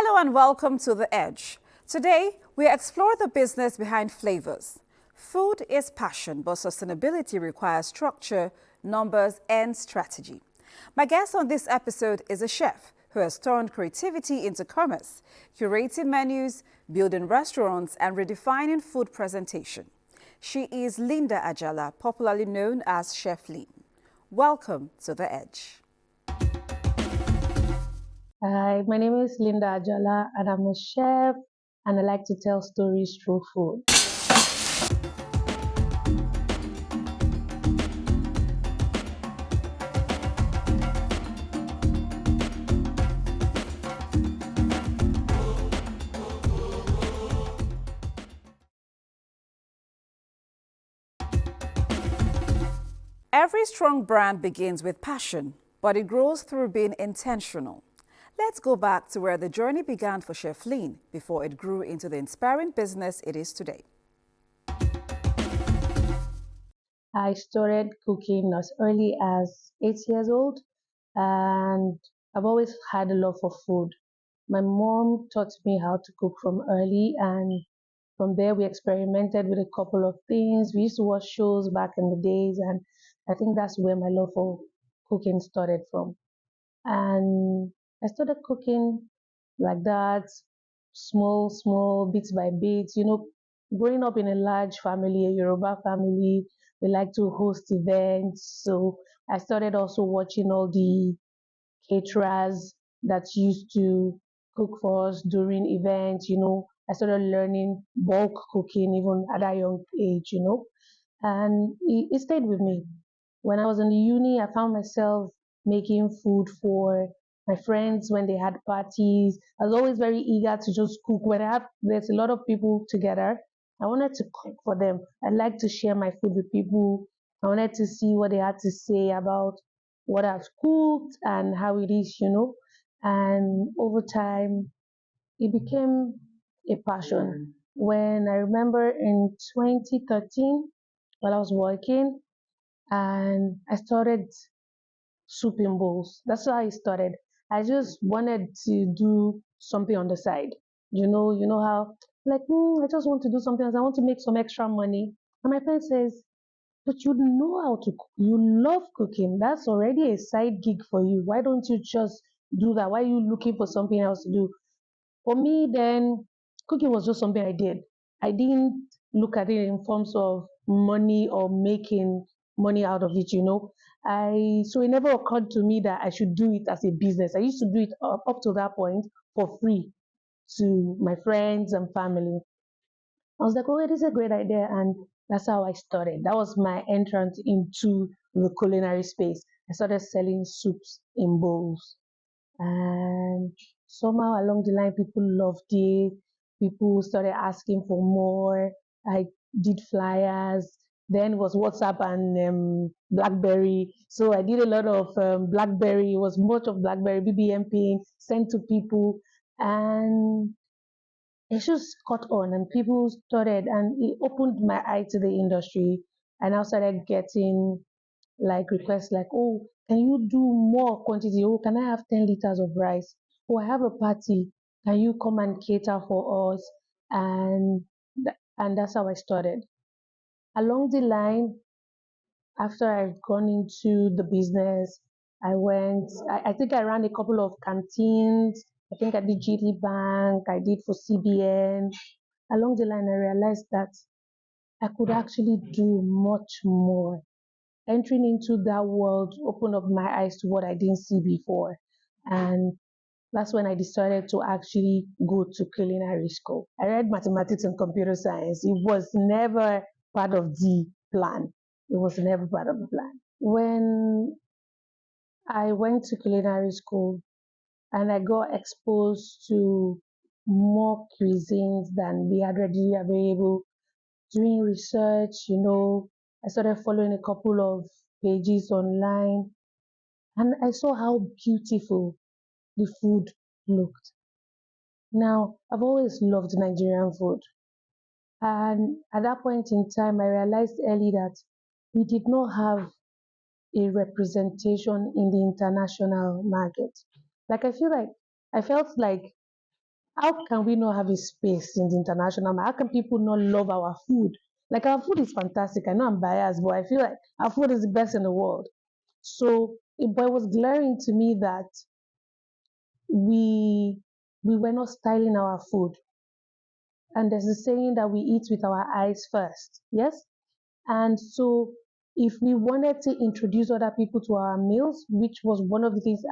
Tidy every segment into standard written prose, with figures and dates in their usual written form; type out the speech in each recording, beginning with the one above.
Hello and welcome to The Edge. Today, we explore the business behind flavors. Food is passion, but sustainability requires structure, numbers, and strategy. My guest on this episode is a chef who has turned creativity into commerce, curating menus, building restaurants, and redefining food presentation. She is Linda Ajala, popularly known as Chef Lynn. Welcome to The Edge. Hi, my name is Linda Ajala, and I'm a chef, and I like to tell stories through food. Every strong brand begins with passion, but it grows through being intentional. Let's go back to where the journey began for Chef Lynn before it grew into the inspiring business it is today. I started cooking as early as 8 years old, and I've always had a love for food. My mom taught me how to cook from early, and from there we experimented with a couple of things. We used to watch shows back in the days, and I think that's where my love for cooking started from. And I started cooking like that, small, bits by bits. Growing up in a large family, a Yoruba family, we like to host events. So I started also watching all the caterers that used to cook for us during events. I started learning bulk cooking even at a young age. And it stayed with me. When I was in the uni, I found myself making food for my friends when they had parties. I was always very eager to just cook. There's a lot of people together, I wanted to cook for them. I like to share my food with people. I wanted to see what they had to say about what I've cooked and how it is. And over time, it became a passion. When I remember in 2013, while I was working, and I started soup in bowls. That's how I started. I just wanted to do something on the side. You know how like I just want to do something else. I want to make some extra money. And my friend says, but you know how to cook. You love cooking. That's already a side gig for you. Why don't you just do that? Why are you looking for something else to do? For me, then cooking was just something I did. I didn't look at it in forms of money or making money out of it. I so it never occurred to me that I should do it as a business. I used to do it up to that point for free to my friends and family. I was like, oh, it is a great idea, and that's how I started. That was my entrance into the culinary space. I started selling soups in bowls. And somehow along the line, people loved it. People started asking for more. I did flyers. Then was WhatsApp and BlackBerry. So I did a lot of BlackBerry. It was much of BlackBerry BBM pin sent to people, and it just caught on, and people started, and it opened my eye to the industry. And I started getting like requests like, oh, can you do more quantity? Oh, can I have 10 liters of rice? Oh, I have a party. Can you come and cater for us? And and that's how I started. Along the line, after I've gone into the business, I think I ran a couple of canteens. I think I did GT Bank, I did for CBN. Along the line, I realized that I could actually do much more. Entering into that world opened up my eyes to what I didn't see before. And that's when I decided to actually go to culinary school. I read mathematics and computer science. It was never part of the plan. It was never part of the plan. When I went to culinary school and I got exposed to more cuisines than we had readily available, doing research, I started following a couple of pages online, and I saw how beautiful the food looked. Now, I've always loved Nigerian food, and at that point in time, I realized early that we did not have a representation in the international market. Like, I felt like How can we not have a space in the international market? How can people not love our food? Like our food is fantastic. I know I'm biased, but I feel like our food is the best in the world. So but it was glaring to me that we we were not styling our food. And there's a saying that we eat with our eyes first. Yes? And so, if we wanted to introduce other people to our meals, which is one of the things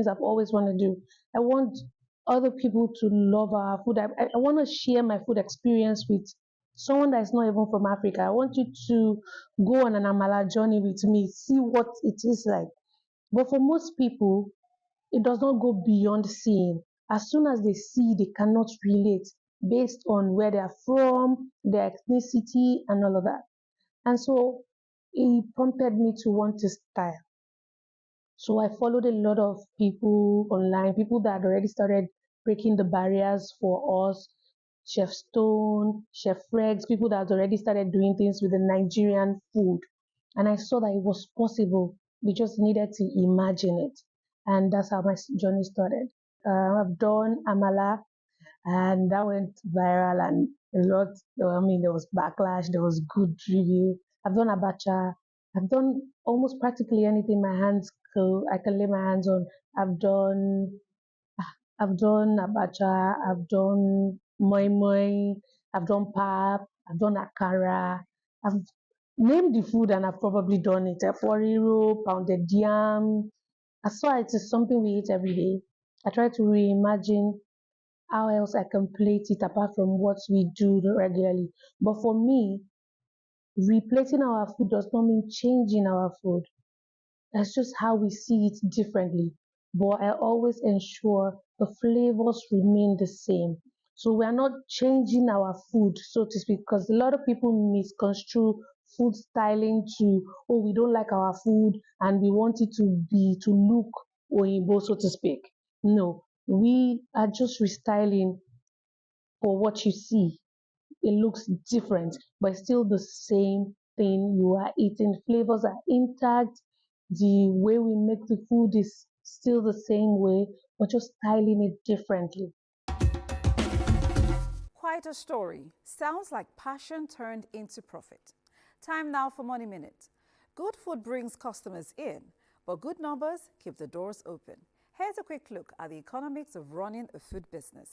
I've always wanted to do, I want other people to love our food. I want to share my food experience with someone that is not even from Africa. I want you to go on an Amala journey with me, see what it is like. But for most people, it does not go beyond seeing. As soon as they see, they cannot relate based on where they are from, their ethnicity, and all of that. And so it prompted me to want to style. So I followed a lot of people online, people that had already started breaking the barriers for us, Chef Stone, Chef Rex, people that had already started doing things with the Nigerian food. And I saw that it was possible. We just needed to imagine it. And that's how my journey started. I've done Amala, and that went viral and a lot. I mean, there was backlash, there was good review. I've done Abacha, I've done almost practically anything I can lay my hands on. I've done I've done Abacha, I've done Moi Moi, I've done Pap, I've done Akara. I've named the food and I've probably done it. Eforiro, pounded yam. I saw it is something we eat every day. I try to reimagine how else I can plate it apart from what we do regularly. But for me, replating our food does not mean changing our food. That's just how we see it differently. But I always ensure the flavors remain the same. So we are not changing our food, so to speak, because a lot of people misconstrue food styling to, oh, we don't like our food and we want it to look Oyibo, so to speak. No, we are just restyling for what you see. It looks different, but it's still the same thing you are eating. Flavors are intact. The way we make the food is still the same way, but just styling it differently. Quite a story. Sounds like passion turned into profit. Time now for Money Minute. Good food brings customers in, but good numbers keep the doors open. Here's a quick look at the economics of running a food business.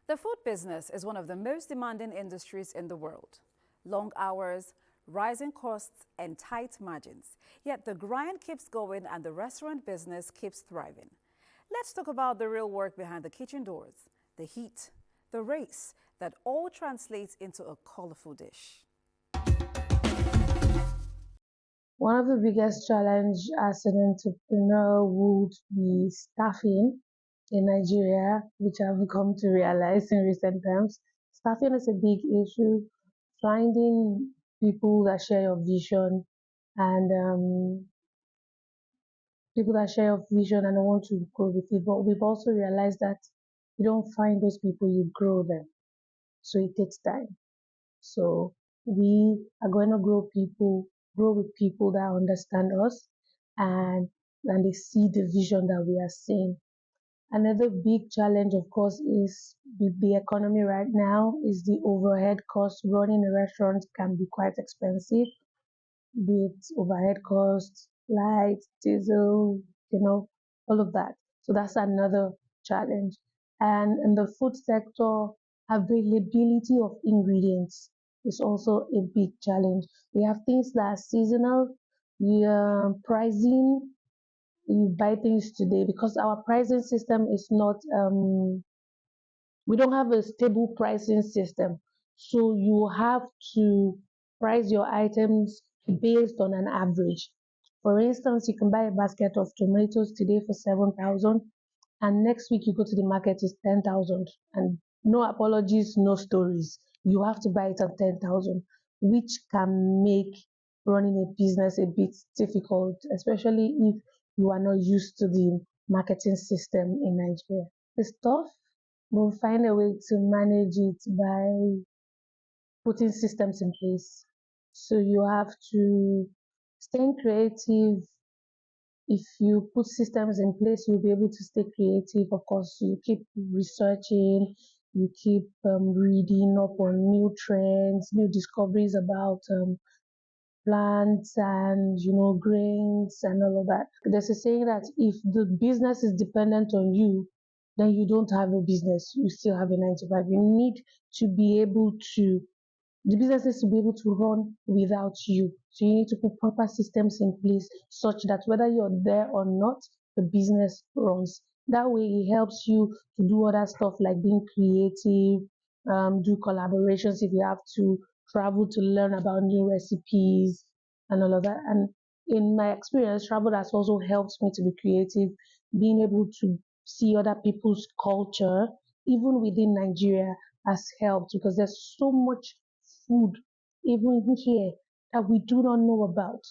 The food business is one of the most demanding industries in the world. Long hours, rising costs, and tight margins. Yet the grind keeps going and the restaurant business keeps thriving. Let's talk about the real work behind the kitchen doors, the heat, the race that all translates into a colorful dish. One of the biggest challenges as an entrepreneur would be staffing in Nigeria, which I've come to realize in recent times. Staffing is a big issue. Finding people that share your vision and people that share your vision and want to grow with it. But we've also realized that you don't find those people, you grow them. So it takes time. So we are going to grow with people that understand us and they see the vision that we are seeing. Another big challenge, of course, is with the economy right now is the overhead cost. Running a restaurant can be quite expensive with overhead costs, lights, diesel, all of that. So that's another challenge. And in the food sector, availability of ingredients is also a big challenge. We have things that are seasonal, pricing, you buy things today because our pricing system is not We don't have a stable pricing system. So you have to price your items based on an average. For instance, you can buy a basket of tomatoes today for 7,000, and next week you go to the market, it's 10,000. And no apologies, no stories. You have to buy it at 10,000, which can make running a business a bit difficult, especially if you are not used to the marketing system in Nigeria. It's tough, but we'll find a way to manage it by putting systems in place. So you have to stay creative. If you put systems in place, you'll be able to stay creative. Of course, you keep researching, you keep reading up on new trends, new discoveries about plants and grains and all of that. There's a saying that if the business is dependent on you, then you don't have a business. You still have a 9 to 5. You need to be able to the business needs to be able to run without you. So you need to put proper systems in place such that whether you're there or not, the business runs. That way it helps you to do other stuff like being creative, do collaborations if you have to travel to learn about new recipes and all of that. And in my experience, travel has also helped me to be creative, being able to see other people's culture, even within Nigeria, has helped because there's so much food even here that we do not know about,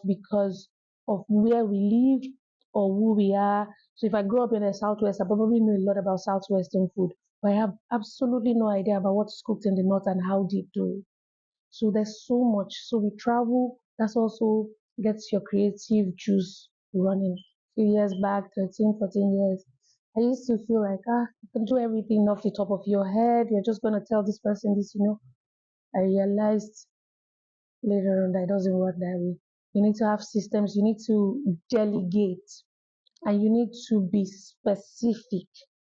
because of where we live or who we are. So if I grew up in the Southwest, I probably know a lot about Southwestern food, but I have absolutely no idea about what's cooked in the North and how they do it. So there's so much. So we travel, that's also gets your creative juice running. A few years back, 13, 14 years, I used to feel like, you can do everything off the top of your head. You're just going to tell this person this. I realized later on that it doesn't work that way. You need to have systems, you need to delegate, and you need to be specific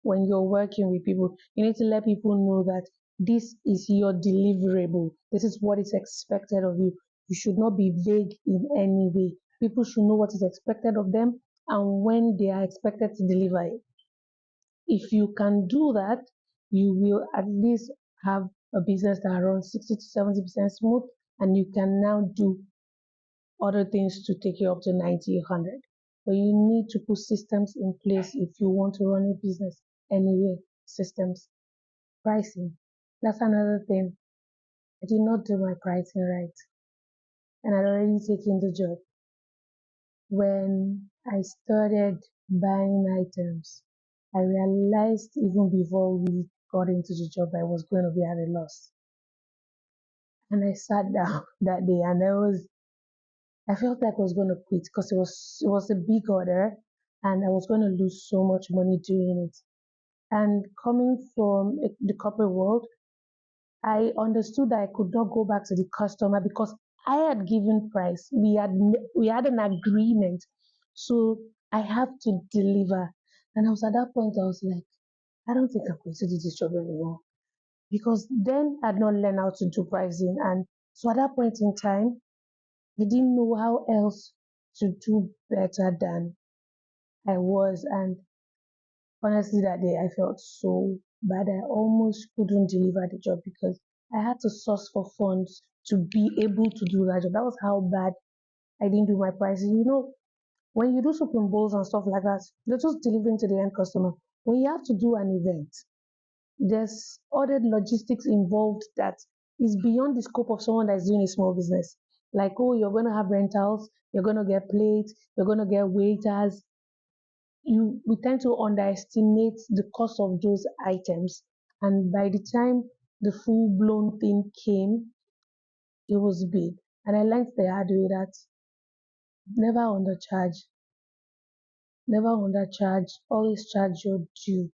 when you're working with people. You need to let people know that this is your deliverable. This is what is expected of you. You should not be vague in any way. People should know what is expected of them and when they are expected to deliver it. If you can do that, you will at least have a business that runs 60 to 70% smooth, and you can now do other things to take you up to 90, 100. But you need to put systems in place if you want to run a business anyway. Systems, pricing. That's another thing. I did not do my pricing right, and I'd already taken the job. When I started buying items, I realized even before we got into the job I was going to be at a loss. And I sat down that day and I felt like I was going to quit because it was a big order and I was going to lose so much money doing it. And coming from the corporate world, I understood that I could not go back to the customer because I had given price. We had an agreement, so I have to deliver. And I was at that point. I was like, I don't think I'm going to do this job anymore because then I'd not learned how to do pricing, and so at that point in time, I didn't know how else to do better than I was. And honestly, that day I felt so bad. I almost couldn't deliver the job because I had to source for funds to be able to do that job. That was how bad I didn't do my pricing. When you do supreme bowls and stuff like that, you're just delivering to the end customer. When you have to do an event, there's other logistics involved that is beyond the scope of someone that's doing a small business. Like, oh, you're going to have rentals, you're going to get plates, you're going to get waiters, we tend to underestimate the cost of those items. And by the time the full blown thing came, it was big. And I learned the hard way that never undercharge, never undercharge, always charge your due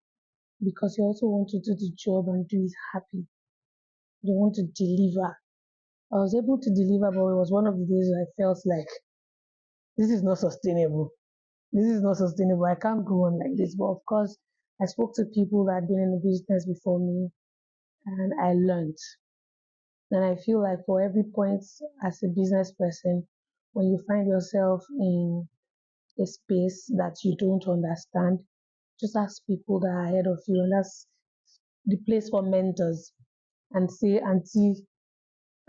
because you also want to do the job and do it happy. You want to deliver. I was able to deliver, but it was one of the days I felt like this is not sustainable. This is not sustainable. I can't go on like this. But of course, I spoke to people that had been in the business before me and I learned. And I feel like for every point as a business person, when you find yourself in a space that you don't understand, just ask people that are ahead of you, and that's the place for mentors. And say, Auntie,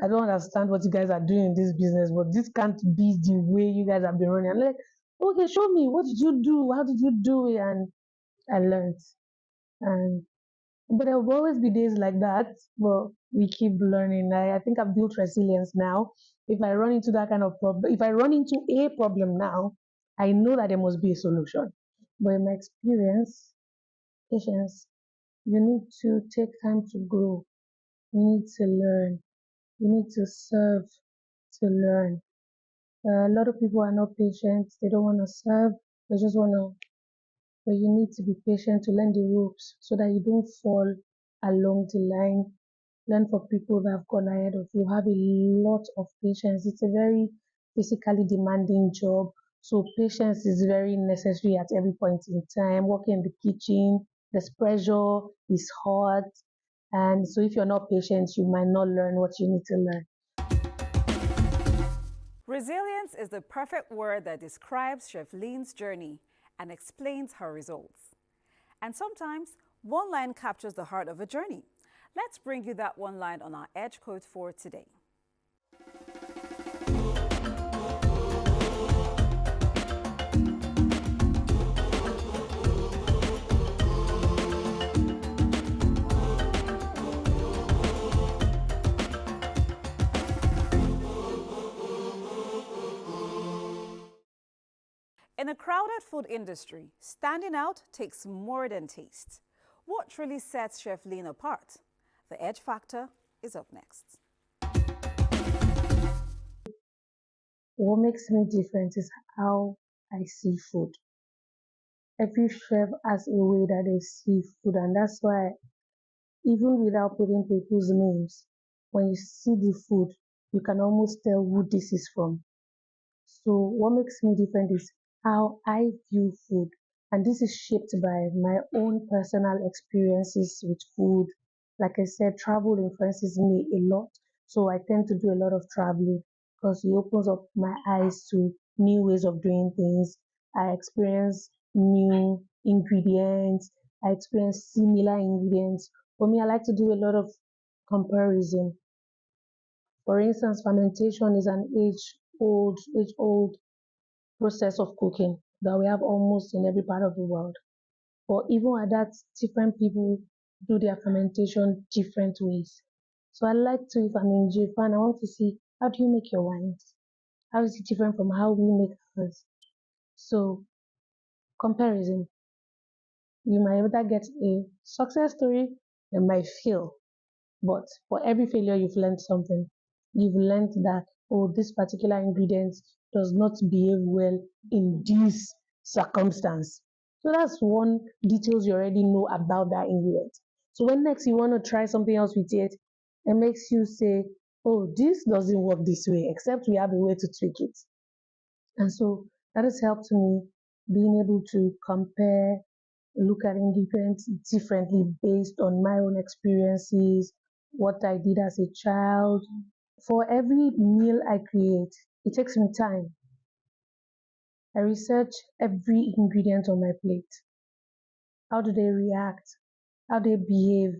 I don't understand what you guys are doing in this business, but this can't be the way you guys have been running. I'm like, okay, show me, what did you do? How did you do it? And I learned. And but there will always be days like that, but we keep learning. I think I've built resilience now. If I run into that kind of problem, if I run into a problem now, I know that there must be a solution. But in my experience, patience, you need to take time to grow. You need to learn. You need to serve to learn. A lot of people are not patient. They don't want to serve. They just want to. But you need to be patient to learn the ropes so that you don't fall along the line. Learn from people that have gone ahead of you. Have a lot of patience. It's a very physically demanding job. So patience is very necessary at every point in time. Working in the kitchen, there's pressure, it's hot. And so if you're not patient, you might not learn what you need to learn. Resilience is the perfect word that describes Chef Lean's journey and explains her results. And sometimes one line captures the heart of a journey. Let's bring you that one line on our Edge Quote for today. In a crowded food industry, standing out takes more than taste. What truly sets Chef Lean apart? The Edge Factor is up next. What makes me different is how I see food. Every chef has a way that they see food, and that's why, even without putting people's names, when you see the food, you can almost tell who this is from. So what makes me different is how I view food. And this is shaped by my own personal experiences with food. Like I said, travel influences me a lot. So I tend to do a lot of traveling because it opens up my eyes to new ways of doing things. I experience new ingredients. I experience similar ingredients. For me, I like to do a lot of comparison. For instance, fermentation is an age-old process of cooking that we have almost in every part of the world. But even at that, different people do their fermentation different ways. So I like to, if I'm in Japan, I want to see, how do you make your wines? How is it different from how we make ours? So comparison, you might either get a success story and might fail. But for every failure, you've learned something. You've learned that, oh, this particular ingredient does not behave well in this circumstance. So that's one details you already know about that ingredient. So when next you want to try something else with it, it makes you say, oh, this doesn't work this way, except we have a way to tweak it. And so that has helped me being able to compare, look at ingredients differently based on my own experiences, what I did as a child. For every meal I create, it takes me time. I research every ingredient on my plate. How do they react? How do they behave?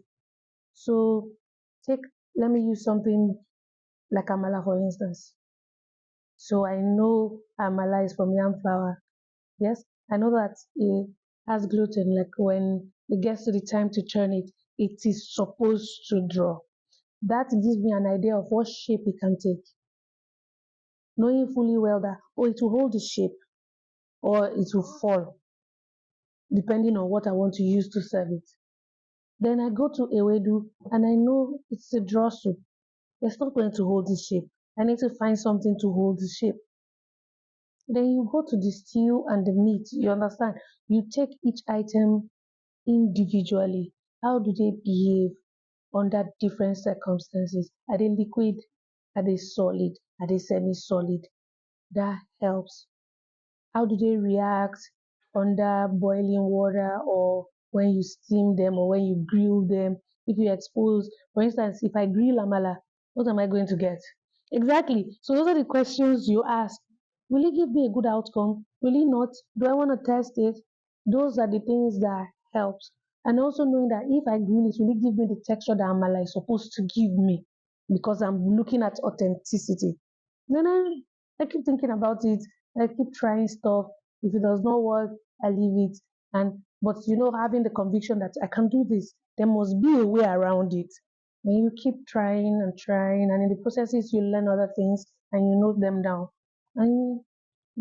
So let me use something like amala, for instance. So I know amala is from yam flour. Yes, I know that it has gluten, like when it gets to the time to churn it, it is supposed to draw. That gives me an idea of what shape it can take. Knowing fully well that, oh, it will hold the shape or it will fall, depending on what I want to use to serve it. Then I go to Ewedu and I know it's a draw soup. It's not going to hold the shape. I need to find something to hold the shape. Then you go to the stew and the meat. You understand? You take each item individually. How do they behave under different circumstances? Are they liquid? Are they solid? Are they semi-solid? That helps. How do they react under boiling water or when you steam them or when you grill them? If you expose, for instance, if I grill amala, what am I going to get? Exactly. So those are the questions you ask. Will it give me a good outcome? Will it not? Do I want to test it? Those are the things that helps. And also knowing that if I grill it, will it give me the texture that amala is supposed to give me? Because I'm looking at authenticity. Then I keep thinking about it. I keep trying stuff. If it does not work, I leave it. But having the conviction that I can do this, there must be a way around it. And you keep trying and trying, and in the processes you learn other things and you note them down. And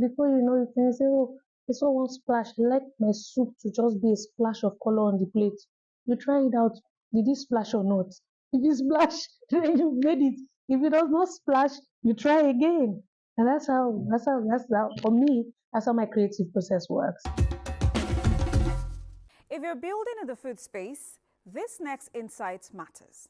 before you know it, you say, oh, it's all one splash. I like my soup to just be a splash of color on the plate. You try it out. Did it splash or not? If it splash, then you made it. If it does not splash, you try again. And that's how for me, that's how my creative process works. If you're building in the food space, this next insight matters.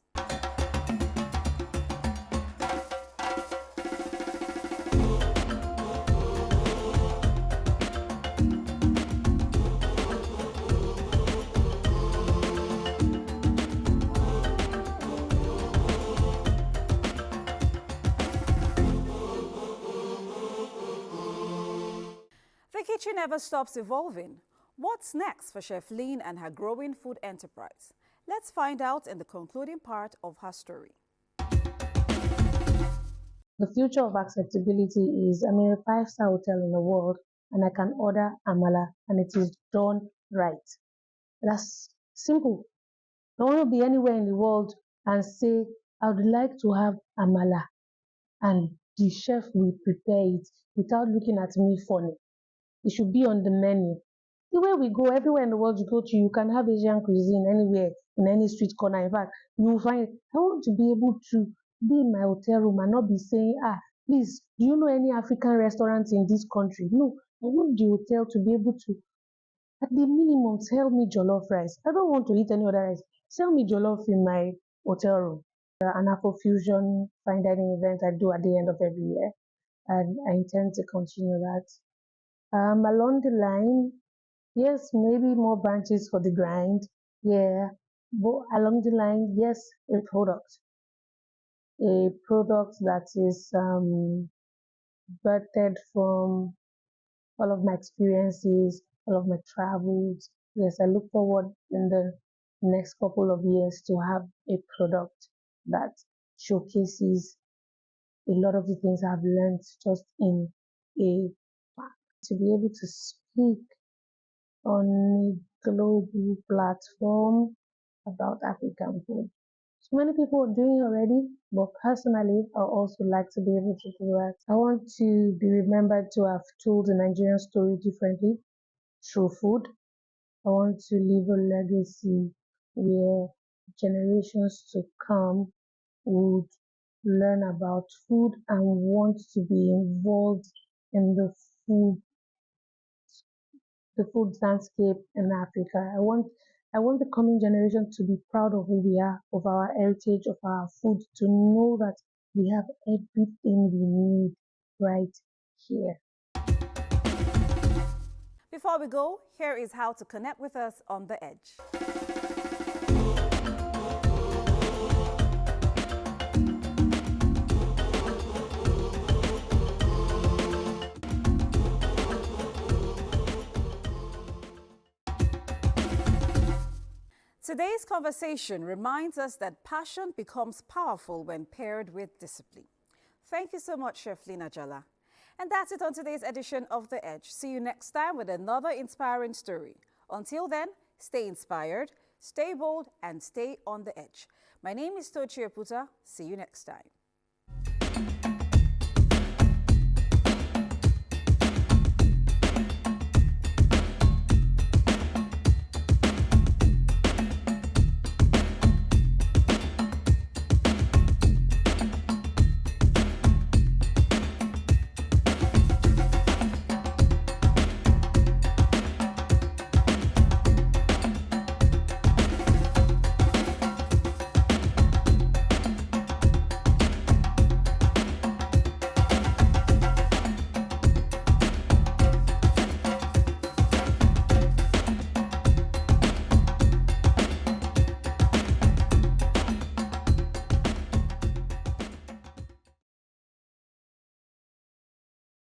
The kitchen never stops evolving. What's next for Chef Lynn and her growing food enterprise? Let's find out in the concluding part of her story. The future of acceptability is I'm in a five-star hotel in the world and I can order amala and it is done right. That's simple. I want to be anywhere in the world and say, I would like to have amala, and the chef will prepare it without looking at me funny. It should be on the menu. The way we go, everywhere in the world you go to, you can have Asian cuisine anywhere, in any street corner. In fact, you will find, I want to be able to be in my hotel room and not be saying, please, do you know any African restaurants in this country? No, I want the hotel to be able to, at the minimum, sell me jollof rice. I don't want to eat any other rice. Sell me jollof in my hotel room. An Afrofusion fine dining event I do at the end of every year, and I intend to continue that. Along the line, yes, maybe more branches for the grind. Yeah, but along the line, yes, a product that is birthed from all of my experiences, all of my travels. Yes, I look forward in the next couple of years to have a product that showcases a lot of the things I've learned just in a to be able to speak on a global platform about African food. So many people are doing it already, but personally, I also like to be able to do that. I want to be remembered to have told the Nigerian story differently through food. I want to leave a legacy where generations to come would learn about food and want to be involved in the food landscape in Africa. I want the coming generation to be proud of who we are, of our heritage, of our food, to know that we have everything we need right here. Before we go, here is how to connect with us on The Edge. Today's conversation reminds us that passion becomes powerful when paired with discipline. Thank you so much, Chef Lynn Ajala. And that's it on today's edition of The Edge. See you next time with another inspiring story. Until then, stay inspired, stay bold, and stay on the edge. My name is Tochi Eputa. See you next time.